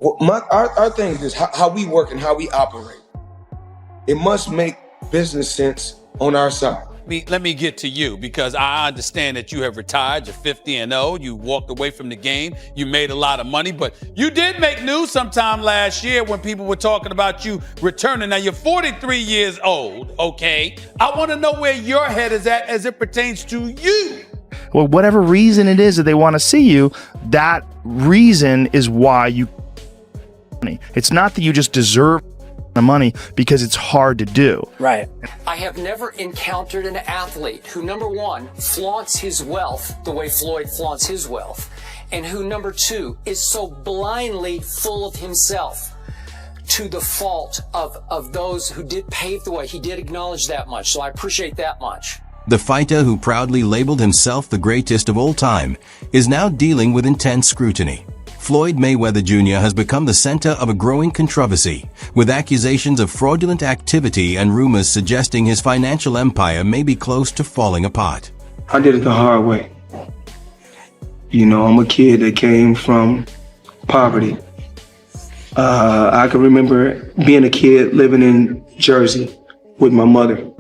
Well, our thing is how we work and how we operate. It must make business sense on our side. Let me get to you, because I understand that you have retired, you're 50-0, you walked away from the game, you made a lot of money, but you did make news sometime last year when people were talking about you returning. Now you're 43 years old, okay? I want to know where your head is at as it pertains to you. Well, whatever reason it is that they want to see you, that reason is why you. It's not that you just deserve the money, because it's hard to do. Right. I have never encountered an athlete who, number one, flaunts his wealth the way Floyd flaunts his wealth, and who, number two, is so blindly full of himself to the fault of those who did pave the way. He did acknowledge that much, so I appreciate that much. The fighter who proudly labeled himself the greatest of all time is now dealing with intense scrutiny. Floyd Mayweather Jr. has become the center of a growing controversy, with accusations of fraudulent activity and rumors suggesting his financial empire may be close to falling apart. I did it the hard way. You know, I'm a kid that came from poverty. I can remember being a kid living in Jersey with my mother.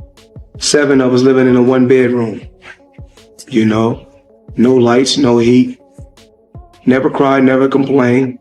7 of us living in a 1-bedroom. You know, no lights, no heat. Never cried, never complained.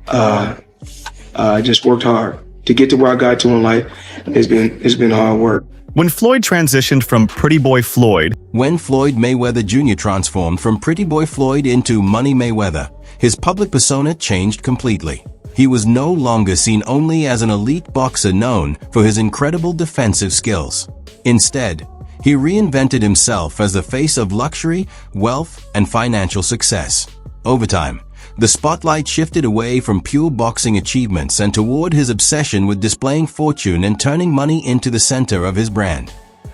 Just worked hard to get to where I got to in life. It's been hard work. When Floyd transitioned from Pretty Boy Floyd. When Floyd Mayweather Jr. transformed from Pretty Boy Floyd into Money Mayweather, his public persona changed completely. He was no longer seen only as an elite boxer known for his incredible defensive skills. Instead, he reinvented himself as the face of luxury, wealth, and financial success. Over time, the spotlight shifted away from pure boxing achievements and toward his obsession with displaying fortune and turning money into the center of his brand.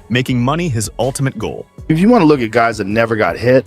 Making money his ultimate goal. If you want to look at guys that never got hit,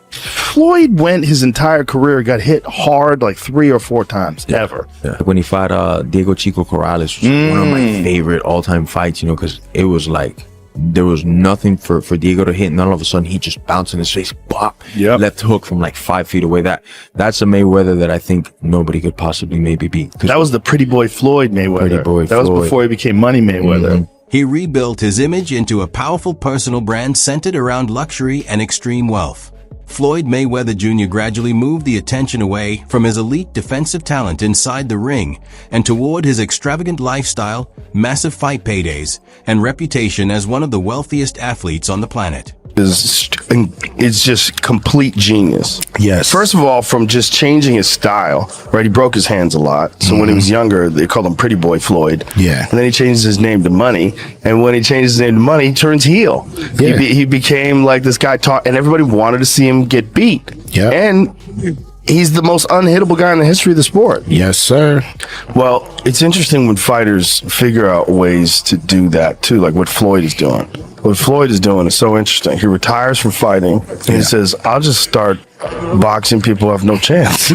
Floyd went his entire career, got hit hard like 3 or 4 times, ever. Yeah. When he fought Diego Chico Corrales, which was one of my favorite all-time fights, you know, because it was like, there was nothing for Diego to hit, and then all of a sudden he just bounced in his face, bop, left hook from like 5 feet away. That's a Mayweather that I think nobody could possibly maybe beat. That was the Pretty Boy Floyd Mayweather. That was before he became Money Mayweather. He rebuilt his image into a powerful personal brand centered around luxury and extreme wealth. Floyd Mayweather Jr. gradually moved the attention away from his elite defensive talent inside the ring and toward his extravagant lifestyle, massive fight paydays, and reputation as one of the wealthiest athletes on the planet. It's just complete genius. Yes. First of all, from just changing his style, right? He broke his hands a lot. So when he was younger, they called him Pretty Boy Floyd. Yeah. And then he changed his name to Money. And when he changed his name to Money, he turns heel. Yeah. He became like this guy and everybody wanted to see him get beat. Yeah. And he's the most unhittable guy in the history of the sport. Yes, sir. Well, it's interesting when fighters figure out ways to do that too, like what Floyd is doing. What Floyd is doing is so interesting. He retires from fighting and he says, I'll just start boxing people who have no chance.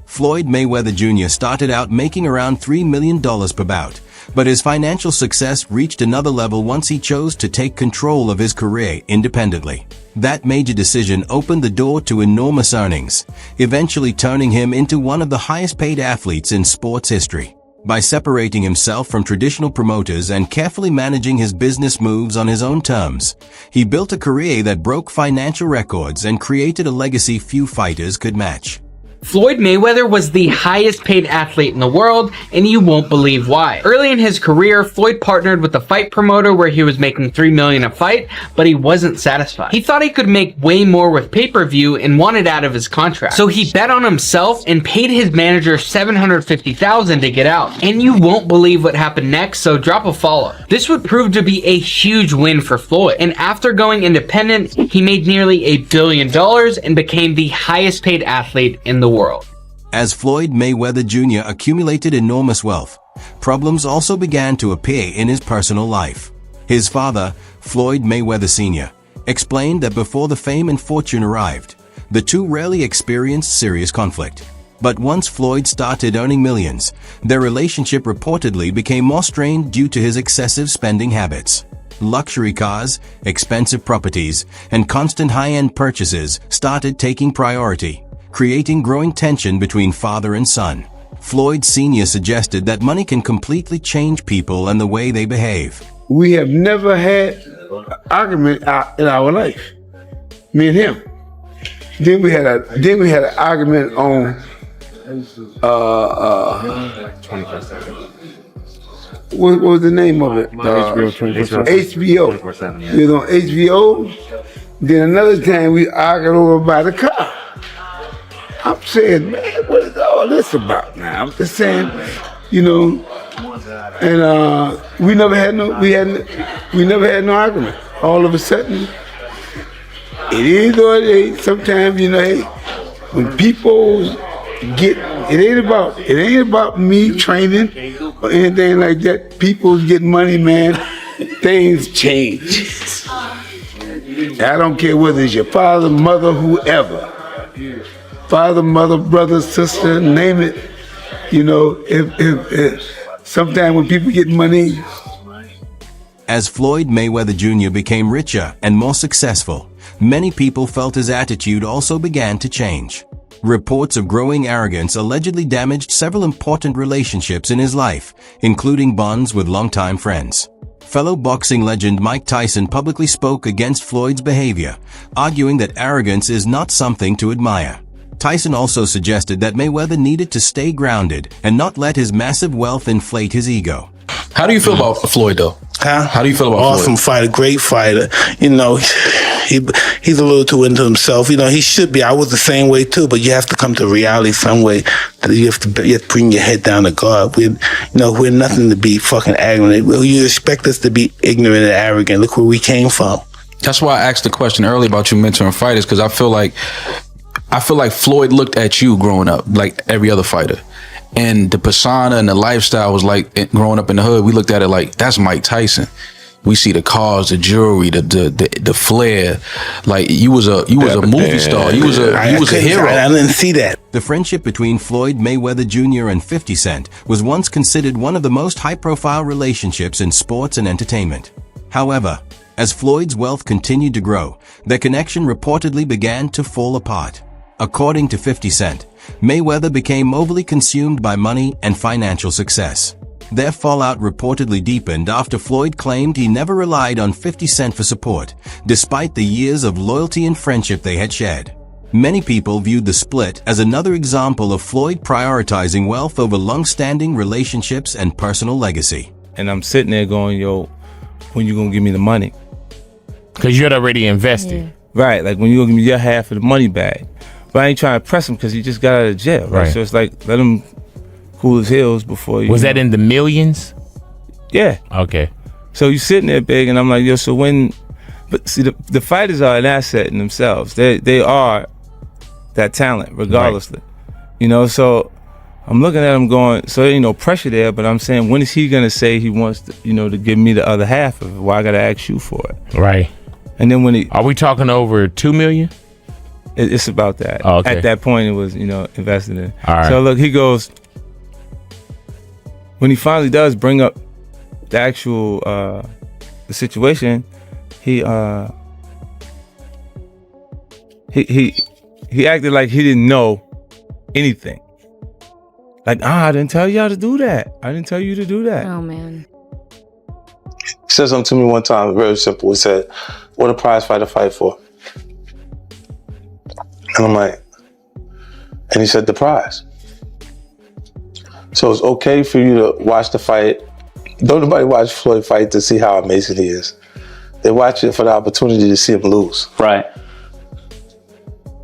Floyd Mayweather Jr. started out making around $3 million per bout, but his financial success reached another level once he chose to take control of his career independently. That major decision opened the door to enormous earnings, eventually turning him into one of the highest paid athletes in sports history. By separating himself from traditional promoters and carefully managing his business moves on his own terms, he built a career that broke financial records and created a legacy few fighters could match. Floyd Mayweather was the highest paid athlete in the world, and you won't believe why. Early in his career, Floyd partnered with a fight promoter where he was making $3 million a fight, but he wasn't satisfied. He thought he could make way more with pay-per-view and wanted out of his contract. So he bet on himself and paid his manager $750,000 to get out. And you won't believe what happened next, so drop a follow. This would prove to be a huge win for Floyd, and after going independent, he made nearly $1 billion and became the highest paid athlete in the world. As Floyd Mayweather Jr. accumulated enormous wealth, problems also began to appear in his personal life. His father, Floyd Mayweather Sr., explained that before the fame and fortune arrived, the two rarely experienced serious conflict. But once Floyd started earning millions, their relationship reportedly became more strained due to his excessive spending habits. Luxury cars, expensive properties, and constant high-end purchases started taking priority, creating growing tension between father and son. Floyd Sr. suggested that money can completely change people and the way they behave. We have never had an argument in our life, me and him. Then we had an argument on what was the name of it? HBO. We was on HBO. Then another time we argued over by the car. I'm saying, man, what is all this about now? I'm just saying, you know, and we never had no argument. All of a sudden, it is what it is. Sometimes, you know, hey, when people get, it ain't about me training or anything like that. People get money, man, things change. I don't care whether it's your father, mother, whoever. Father, mother, brother, sister, name it. You know, if sometimes when people get money. As Floyd Mayweather Jr. became richer and more successful, many people felt his attitude also began to change. Reports of growing arrogance allegedly damaged several important relationships in his life, including bonds with longtime friends. Fellow boxing legend Mike Tyson publicly spoke against Floyd's behavior, arguing that arrogance is not something to admire. Tyson also suggested that Mayweather needed to stay grounded and not let his massive wealth inflate his ego. How do you feel about Floyd, though? Huh? How do you feel about Awesome Floyd? fighter, great fighter. You know, he's a little too into himself. You know, he should be. I was the same way too, but you have to come to reality some way. You have to bring your head down to God. We're nothing to be fucking arrogant. You expect us to be ignorant and arrogant. Look where we came from. That's why I asked the question earlier about you mentoring fighters, because I feel like Floyd looked at you growing up like every other fighter. And the persona and the lifestyle was like, growing up in the hood, we looked at it like, that's Mike Tyson. We see the cars, the jewelry, the flair. Like you was a movie star. You was a hero. I didn't see that. The friendship between Floyd Mayweather Jr. and 50 Cent was once considered one of the most high-profile relationships in sports and entertainment. However, as Floyd's wealth continued to grow, their connection reportedly began to fall apart. According to 50 Cent, Mayweather became overly consumed by money and financial success. Their fallout reportedly deepened after Floyd claimed he never relied on 50 Cent for support, despite the years of loyalty and friendship they had shared. Many people viewed the split as another example of Floyd prioritizing wealth over long-standing relationships and personal legacy. And I'm sitting there going, yo, when you gonna give me the money? Because you had already invested. Yeah. Right, like when you gonna give me your half of the money back. But I ain't trying to press him because he just got out of jail, right? So it's like, let him cool his heels before you. Was that in the millions? Yeah. Okay. So you sitting there big, and I'm like, yo, so when, but see, the fighters are an asset in themselves. They are that talent, regardlessly. Right. You know, so I'm looking at him going, so there ain't no pressure there, but I'm saying, when is he going to say he wants to, you know, to give me the other half of it? Why I got to ask you for it? Right. And then when he. Are we talking over $2 million? It's about that. Oh, okay. At that point, it was, you know, invested in. All right. So look, he goes, when he finally does bring up the actual the situation, he acted like he didn't know anything. Like, I didn't tell y'all to do that. I didn't tell you to do that. Oh man. He said something to me one time, very simple. He said, "What a prize fighter fight for?" And I'm like, and he said, the prize. So it's okay for you to watch the fight. Don't nobody watch Floyd fight to see how amazing he is. They watch it for the opportunity to see him lose. Right.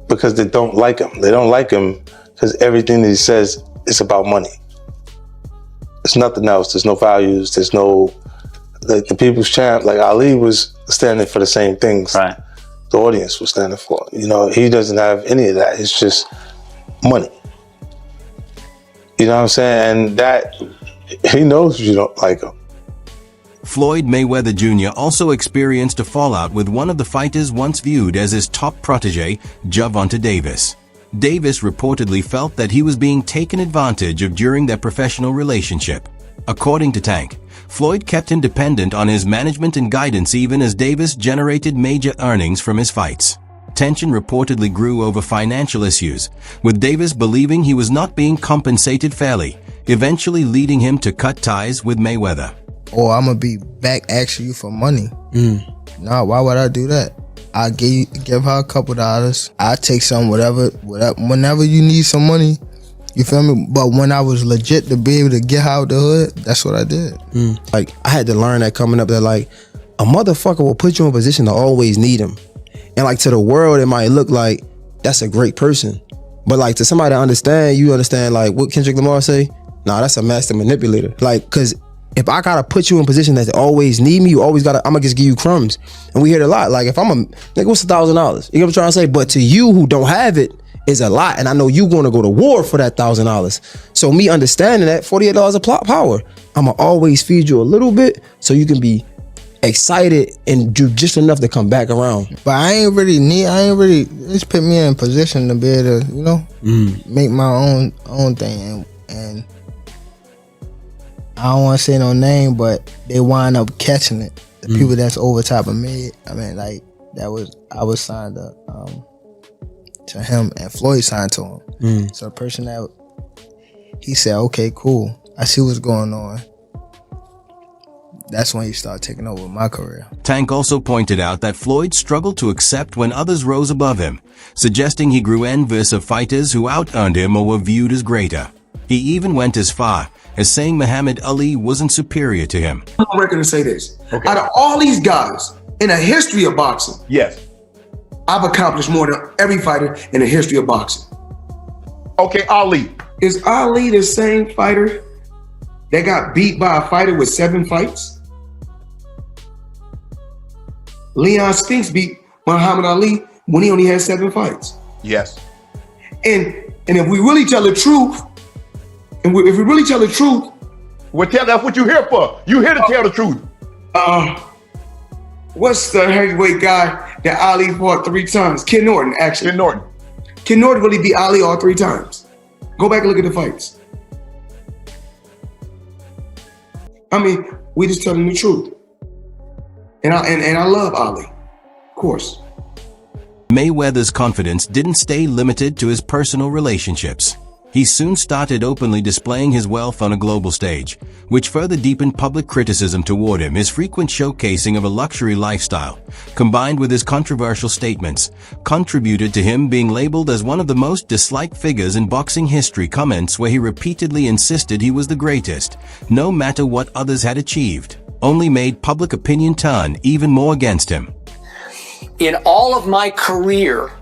Because they don't like him. They don't like him because everything that he says is about money. There's nothing else. There's no values. There's no, like the people's champ, like Ali was standing for the same things. Right. The audience was standing for. You know, he doesn't have any of that. It's just money. You know what I'm saying? And that, he knows you don't like him. Floyd Mayweather Jr. also experienced a fallout with one of the fighters once viewed as his top protege, Gervonta Davis. Davis reportedly felt that he was being taken advantage of during their professional relationship. According to Tank, Floyd kept him dependent on his management and guidance even as Davis generated major earnings from his fights. tension reportedly grew over financial issues, with Davis believing he was not being compensated fairly, eventually leading him to cut ties with Mayweather. Or I'm gonna be back asking you for money. Nah, why would I do that? I give her a couple dollars. I take some, whatever. Whenever you need some money, you feel me? But when I was legit to be able to get her out the hood, that's what I did. Like, I had to learn that coming up that, like, a motherfucker will put you in a position to always need him. And, like, to the world, it might look like that's a great person. But, like, to somebody to understand, you understand, like, what Kendrick Lamar say? Nah, that's a master manipulator. Like, cause if I gotta put you in a position that they always need me, you always gotta, I'm gonna just give you crumbs. And we hear it a lot. Like, if I'm like, what's $1,000? You know what I'm trying to say? But to you who don't have it, is a lot. And I know you gonna go to war for that $1,000. So me understanding that, $48 of plot power, I'm gonna always feed you a little bit so you can be excited and do just enough to come back around. But I ain't really, just put me in a position to be able to, you know, make my own thing. And I don't want to say no name, but they wind up catching it. The people that's over top of me, I mean, like, I was signed to him, and Floyd signed to him. So the person that, he said, okay, cool, I see what's going on. That's when he started taking over my career. Tank also pointed out that Floyd struggled to accept when others rose above him, suggesting he grew envious of fighters who out-earned him or were viewed as greater. He even went as far as saying Muhammad Ali wasn't superior to him. I'm on record to say this. Okay. Out of all these guys in the history of boxing, yes, I've accomplished more than every fighter in the history of boxing. Okay, Ali. Is Ali the same fighter that got beat by a fighter with 7 fights? Leon Spinks beat Muhammad Ali when he only had 7 fights. Yes. And if we really tell the truth, if we really tell the truth, well, that's what you're here for. You're here to tell the truth. What's the heavyweight guy that Ali fought 3 times? Ken Norton, actually. Ken Norton really beat Ali all 3 times. Go back and look at the fights. I mean, we just telling the truth. And I love Ali, of course. Mayweather's confidence didn't stay limited to his personal relationships. He soon started openly displaying his wealth on a global stage, which further deepened public criticism toward him. His frequent showcasing of a luxury lifestyle, combined with his controversial statements, contributed to him being labeled as one of the most disliked figures in boxing history. Comments where he repeatedly insisted he was the greatest, no matter what others had achieved, only made public opinion turn even more against him. In all of my career,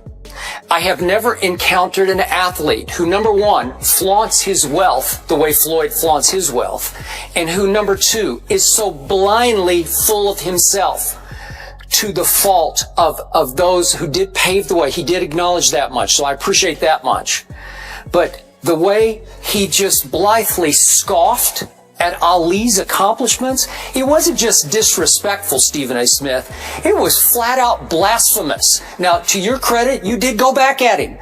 I have never encountered an athlete who, number one, flaunts his wealth the way Floyd flaunts his wealth, and who, number two, is so blindly full of himself to the fault of those who did pave the way. He did acknowledge that much, so I appreciate that much. But the way he just blithely scoffed at Ali's accomplishments, it wasn't just disrespectful, Stephen A. Smith. It was flat out blasphemous. Now, to your credit, you did go back at him.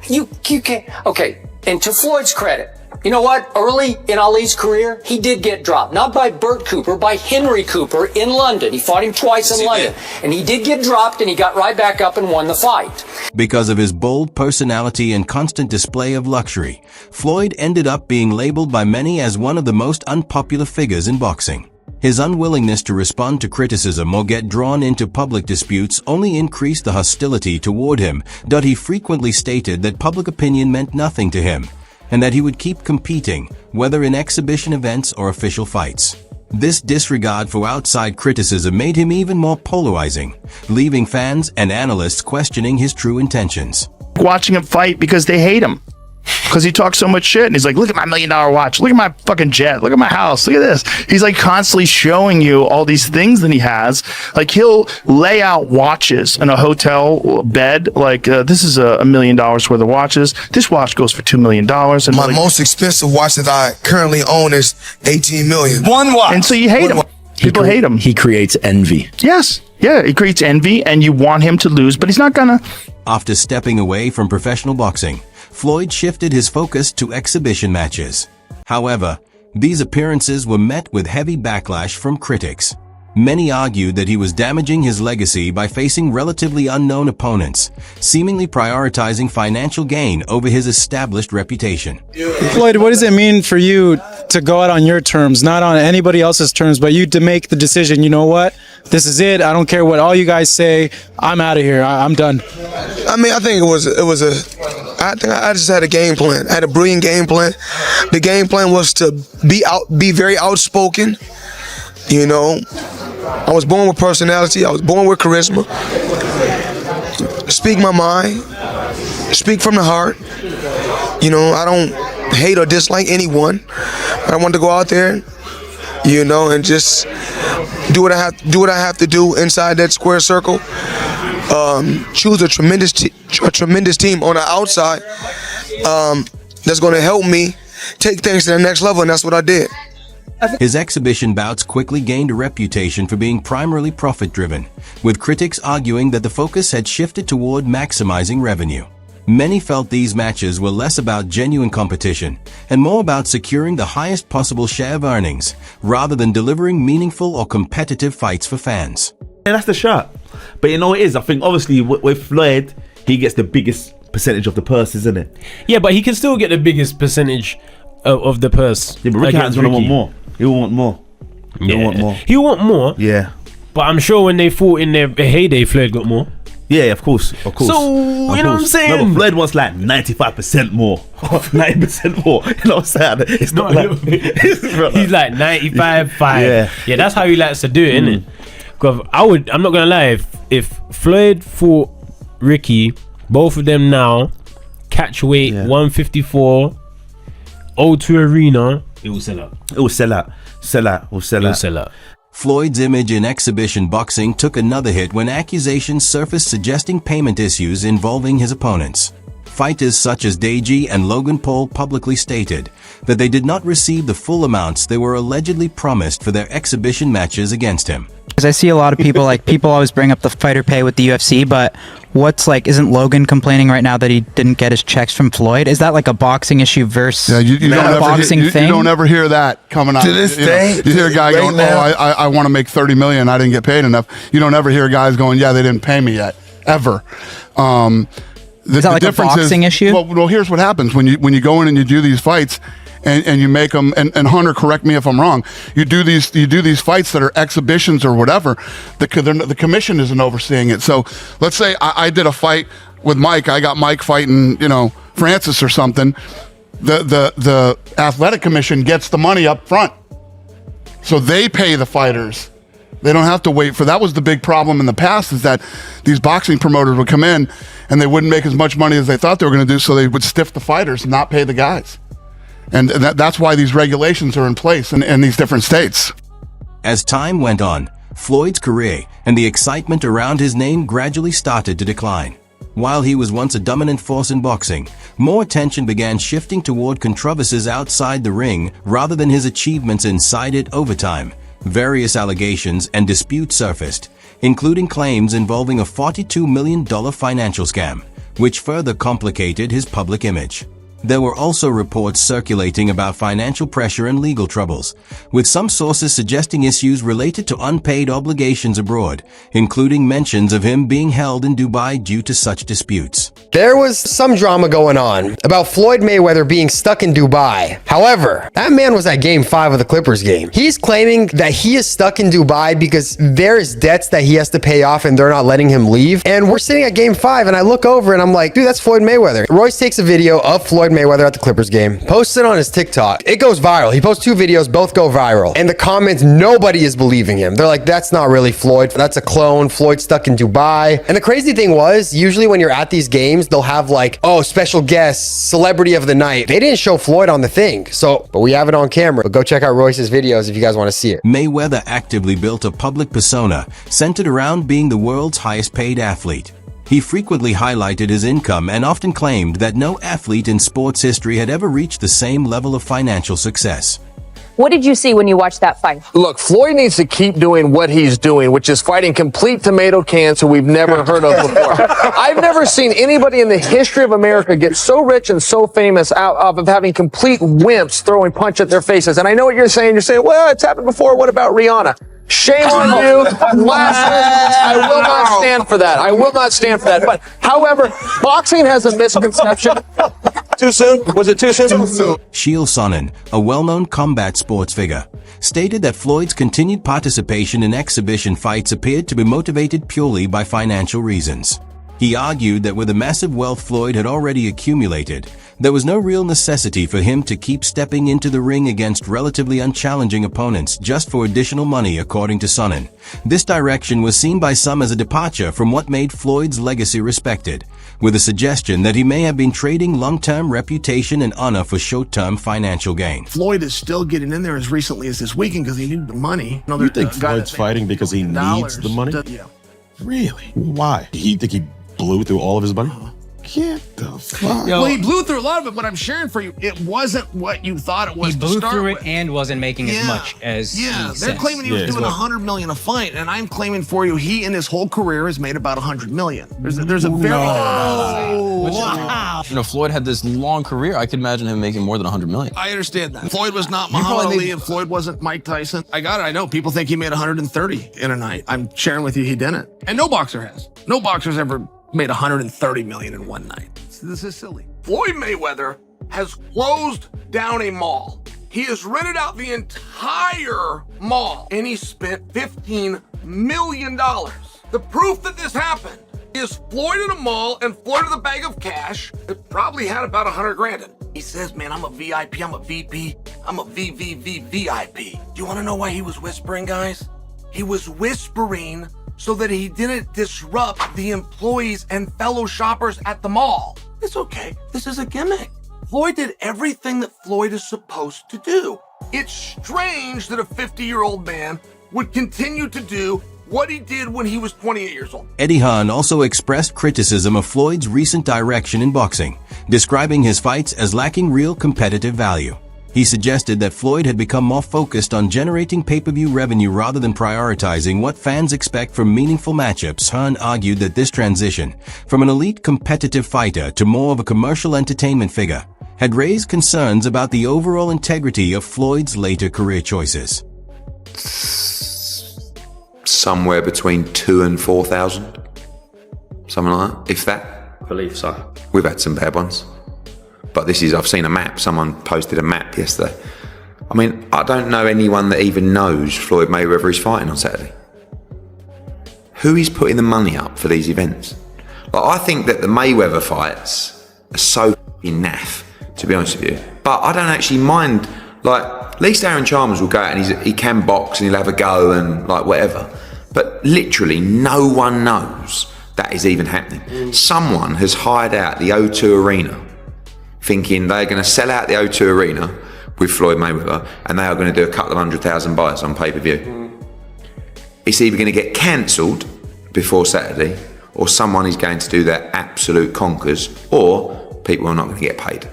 You can't. Okay, and to Floyd's credit, you know what? Early in Ali's career, he did get dropped. Not by Burt Cooper, by Henry Cooper in London. He fought him twice in London. And he did get dropped, and he got right back up and won the fight. Because of his bold personality and constant display of luxury, Floyd ended up being labeled by many as one of the most unpopular figures in boxing. His unwillingness to respond to criticism or get drawn into public disputes only increased the hostility toward him, that he frequently stated that public opinion meant nothing to him, and that he would keep competing, whether in exhibition events or official fights. This disregard for outside criticism made him even more polarizing, leaving fans and analysts questioning his true intentions. Watching him fight because they hate him. Because he talks so much shit, and he's like, look at my $1 million watch, look at my fucking jet, look at my house, look at this. He's like constantly showing you all these things that he has. Like, he'll lay out watches in a hotel bed, like this is $1 million worth of watches, this watch goes for $2 million. And my most expensive watch that I currently own is $18 million. One watch. And so you hate him. People hate him. He creates envy. Yes. Yeah, he creates envy, and you want him to lose, but he's not gonna. After stepping away from professional boxing, Floyd shifted his focus to exhibition matches. However, these appearances were met with heavy backlash from critics. Many argued that he was damaging his legacy by facing relatively unknown opponents, seemingly prioritizing financial gain over his established reputation. Floyd, what does it mean for you to go out on your terms, not on anybody else's terms, but you to make the decision, you know what, this is it, I don't care what all you guys say, I'm out of here, I'm done? I mean, I think I just had a game plan. I had a brilliant game plan. The game plan was to be very outspoken. You know, I was born with personality. I was born with charisma. Speak my mind. Speak from the heart. You know, I don't hate or dislike anyone. I want to go out there, you know, and just do what I have to do inside that square circle. Choose a tremendous team on the outside that's going to help me take things to the next level, and that's what I did. His exhibition bouts quickly gained a reputation for being primarily profit-driven, with critics arguing that the focus had shifted toward maximizing revenue. Many felt these matches were less about genuine competition and more about securing the highest possible share of earnings, rather than delivering meaningful or competitive fights for fans. And that's the shot. But you know what it is? I think obviously with Floyd, he gets the biggest percentage of the purse, isn't it? Yeah, but he can still get the biggest percentage of the purse. Yeah, but Ricky Hatton's going to want more. He'll want more. He'll want more. He'll want more. Yeah. But I'm sure when they fought in their heyday, Floyd got more. Yeah, of course. So, you know what I'm saying? No, but Floyd wants like 95% more. 90% more. You know what I'm saying? It's not like... He's like 95-5. Yeah, that's how he likes to do it, innit? Because I'm not going to lie, if Floyd fought Ricky, both of them now, catch weight, 154, O2 Arena, it will sell out. It will sell out. It will sell out. Floyd's image in exhibition boxing took another hit when accusations surfaced suggesting payment issues involving his opponents. Fighters such as Deji and Logan Paul publicly stated that they did not receive the full amounts they were allegedly promised for their exhibition matches against him. Because I see a lot of people, like, people always bring up the fighter pay with the UFC, but isn't Logan complaining right now that he didn't get his checks from Floyd? Is that like a boxing issue versus you a boxing thing? You don't ever hear that coming out. To this day, you hear a guy going, I want to make $30 million, I didn't get paid enough. You don't ever hear guys going, yeah, they didn't pay me yet, ever. Is that like a boxing issue? Well, here's what happens when you go in and you do these fights, and you make them. And Hunter, correct me if I'm wrong. You do these fights that are exhibitions or whatever. The commission isn't overseeing it. So let's say I did a fight with Mike. I got Mike fighting, Francis or something. The athletic commission gets the money up front, so they pay the fighters. They don't have to wait for. That was the big problem in the past, is that these boxing promoters would come in and they wouldn't make as much money as they thought they were going to do, so they would stiff the fighters and not pay the guys. And that's why these regulations are in place in these different states. As time went on, Floyd's career and the excitement around his name gradually started to decline. While he was once a dominant force in boxing, more attention began shifting toward controversies outside the ring rather than his achievements inside it over time. Various allegations and disputes surfaced, including claims involving a $42 million financial scam, which further complicated his public image. There were also reports circulating about financial pressure and legal troubles, with some sources suggesting issues related to unpaid obligations abroad, including mentions of him being held in Dubai due to such disputes. There was some drama going on about Floyd Mayweather being stuck in Dubai. However, that man was at Game 5 of the Clippers game. He's claiming that he is stuck in Dubai because there is debts that he has to pay off and they're not letting him leave. And we're sitting at Game 5 and I look over and I'm like, dude, that's Floyd Mayweather. Royce takes a video of Floyd Mayweather at the Clippers game, posts it on his TikTok. It goes viral. He posts 2 videos, both go viral. And the comments, nobody is believing him. They're like, that's not really Floyd. That's a clone. Floyd's stuck in Dubai. And the crazy thing was, usually when you're at these games, they'll have like, oh, special guest, celebrity of the night. They didn't show Floyd on the thing. But we have it on camera. But go check out Royce's videos if you guys want to see it. Mayweather actively built a public persona centered around being the world's highest paid athlete. He frequently highlighted his income and often claimed that no athlete in sports history had ever reached the same level of financial success. What did you see when you watched that fight? Look, Floyd needs to keep doing what he's doing, which is fighting complete tomato cans who we've never heard of before. I've never seen anybody in the history of America get so rich and so famous out of having complete wimps throwing punch at their faces. And I know what you're saying. You're saying, well, it's happened before. What about Rihanna? Shame on you. Lastly, I will not stand for that. I will not stand for that. But, however, boxing has a misconception. Too soon? Was it too soon? Chael Sonnen, a well-known combat sports figure, stated that Floyd's continued participation in exhibition fights appeared to be motivated purely by financial reasons. He argued that with the massive wealth Floyd had already accumulated, there was no real necessity for him to keep stepping into the ring against relatively unchallenging opponents just for additional money, according to Sonnen. This direction was seen by some as a departure from what made Floyd's legacy respected, with a suggestion that he may have been trading long-term reputation and honor for short-term financial gain. Floyd is still getting in there as recently as this weekend because he needed the money. You think Floyd's fighting because he needs the money? Yeah. Really? Why? You think he blew through all of his money? Get the fuck. Well, he blew through a lot of it, but I'm sharing for you, it wasn't what you thought it was. He blew through it and wasn't making as much as they're claiming he was doing $100 million a fight, and I'm claiming for you, he in his whole career has made about $100 million. There's a very wow. You know, Floyd had this long career. I could imagine him making more than $100 million. I understand that. Floyd was not Muhammad Ali, and Floyd wasn't Mike Tyson. I got it. I know people think he made 130 in a night. I'm sharing with you, he didn't, and no boxer has. No boxer's ever made 130 million in one night. This is silly. Floyd Mayweather has closed down a mall. He has rented out the entire mall and he spent $15 million. The proof that this happened is Floyd in a mall and Floyd with a bag of cash that probably had about 100 grand in. He says, man, I'm a VIP, I'm a VP, I'm a VVVVIP. Do you want to know why he was whispering, guys? He was whispering so that he didn't disrupt the employees and fellow shoppers at the mall. It's okay. This is a gimmick. Floyd did everything that Floyd is supposed to do. It's strange that a 50-year-old man would continue to do what he did when he was 28 years old. Eddie Hearn also expressed criticism of Floyd's recent direction in boxing, describing his fights as lacking real competitive value. He suggested that Floyd had become more focused on generating pay-per-view revenue rather than prioritizing what fans expect from meaningful matchups. Hearn argued that this transition from an elite competitive fighter to more of a commercial entertainment figure had raised concerns about the overall integrity of Floyd's later career choices. Somewhere between 2,000 and 4,000. Something like that, if that. I believe so. We've had some bad ones. But this is, I've seen a map, someone posted a map yesterday. I mean, I don't know anyone that even knows Floyd Mayweather is fighting on Saturday. Who is putting the money up for these events? Like, I think that the Mayweather fights are so f***ing naff, to be honest with you. But I don't actually mind, like, at least Aaron Chalmers will go out and he can box and he'll have a go and like whatever. But literally no one knows that is even happening. Someone has hired out the O2 Arena thinking they're going to sell out the O2 Arena with Floyd Mayweather and they are going to do a couple of 100,000 buys on pay-per-view. It's either going to get cancelled before Saturday or someone is going to do their absolute conkers or people are not going to get paid.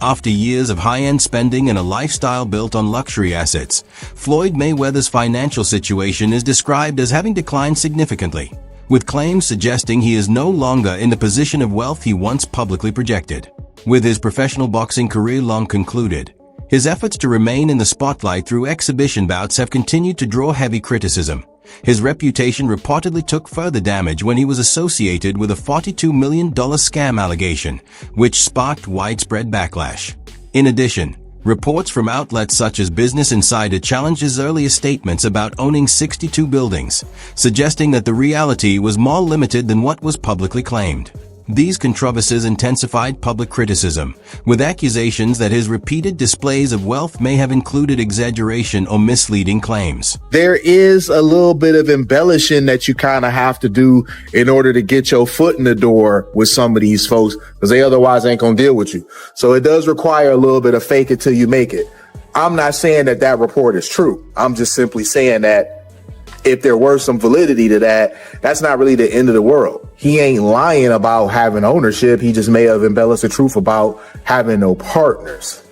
After years of high-end spending and a lifestyle built on luxury assets, Floyd Mayweather's financial situation is described as having declined significantly, with claims suggesting he is no longer in the position of wealth he once publicly projected. With his professional boxing career long concluded, his efforts to remain in the spotlight through exhibition bouts have continued to draw heavy criticism. His reputation reportedly took further damage when he was associated with a $42 million scam allegation, which sparked widespread backlash. In addition, reports from outlets such as Business Insider challenged his earlier statements about owning 62 buildings, suggesting that the reality was more limited than what was publicly claimed. These controversies intensified public criticism, with accusations that his repeated displays of wealth may have included exaggeration or misleading claims. There is a little bit of embellishing that you kind of have to do in order to get your foot in the door with some of these folks, because they otherwise ain't gonna deal with you. So it does require a little bit of fake it till you make it. I'm not saying that that report is true. I'm just simply saying that if there were some validity to that, that's not really the end of the world. He ain't lying about having ownership. He just may have embellished the truth about having no partners.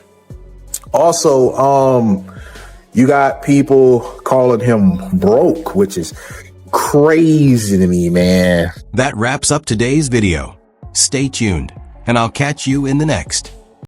Also, you got people calling him broke, which is crazy to me, man. That wraps up today's video. Stay tuned, and I'll catch you in the next.